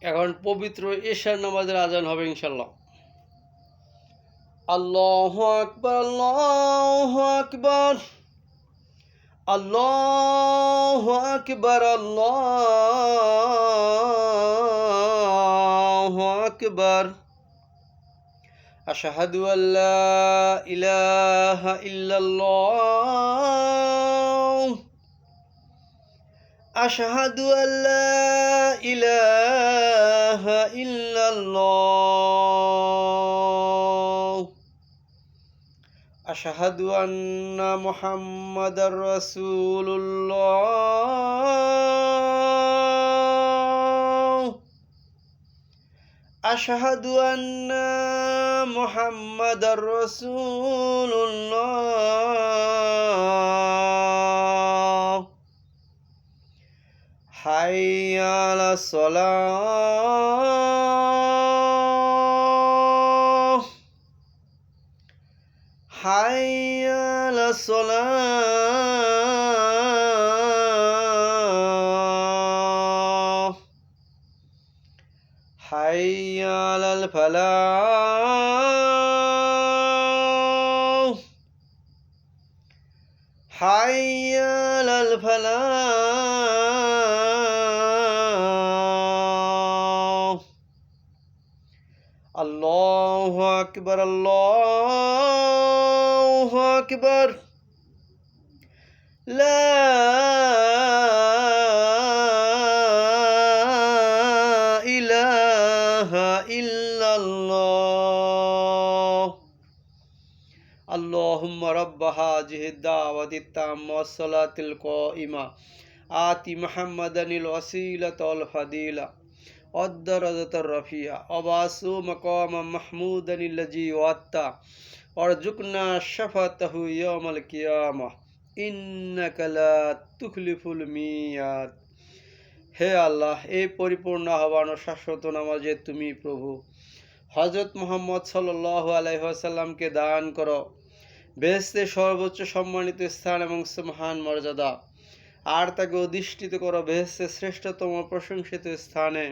এখন পবিত্র ঈশার নামাজের আজান হবে ইনশাল্লাহ। আল্লাহু আকবার, আল্লাহু আকবার, আল্লাহু আকবার, আল্লাহু আকবার। আশহাদু আল্লা ইলাহা ইল্লাল্লাহ, আশহাদু আল্লা ইলাহা ইল্লাল্লাহ, আশহাদু আন্না মুহাম্মাদার রাসূলুল্লাহ, আশহাদু আন্না মুহাম্মাদার রাসূলুল্লাহ। হাইয়া আলাস সালাহ, হাইয়া আলাস সালাহ, হাইয়া আলাল ফালাহ, হাইয়া আলাল ফালাহ। আল্লাহু আকবার, আল্লাহু আকবার, লা ইলাহা ইল্লাল্লাহ। আল্লাহুম্মা রাব্বা হাযিহিদ দাওয়াতিত তাম্মা ওয়াস সালাতিল কায়িমা আতি মুহাম্মাদানিল ওয়াসিলাতা ওয়াল ফাদিলা ওয়াদ দারাজাতার রাফিয়া ওয়াবাসু মাকামাম মাহমুদানিল্লাযী ওয়াত্তা ওয়ারযুকনা শাফাতাহু ইয়াওমাল কিয়ামাহ ইন্নাকা লা তুখলিফুল মিয়াদ। হে আল্লাহ, এই পরিপূর্ণ আহ্বান ও শাশ্বত নামাজে তুমি প্রভু হযরত মুহাম্মদ সাল্লাল্লাহু আলাইহি ওয়াসাল্লামকে দান করো বেহেশতে সর্বোচ্চ সম্মানিত স্থান এবং মহান মর্যাদা, আর তাকে অধিষ্ঠিত করো বেহেশতে শ্রেষ্ঠতম প্রশংসিত স্থানে,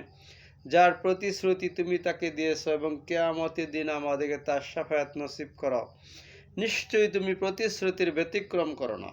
যার প্রতিশ্রুতি তুমি তাকে দিয়েছো, এবং কিয়ামতের দিন আমাদেরকে তার শাফায়াত নসিব করো। নিশ্চয়ই তুমি প্রতিশ্রুতির ব্যতিক্রম করো না।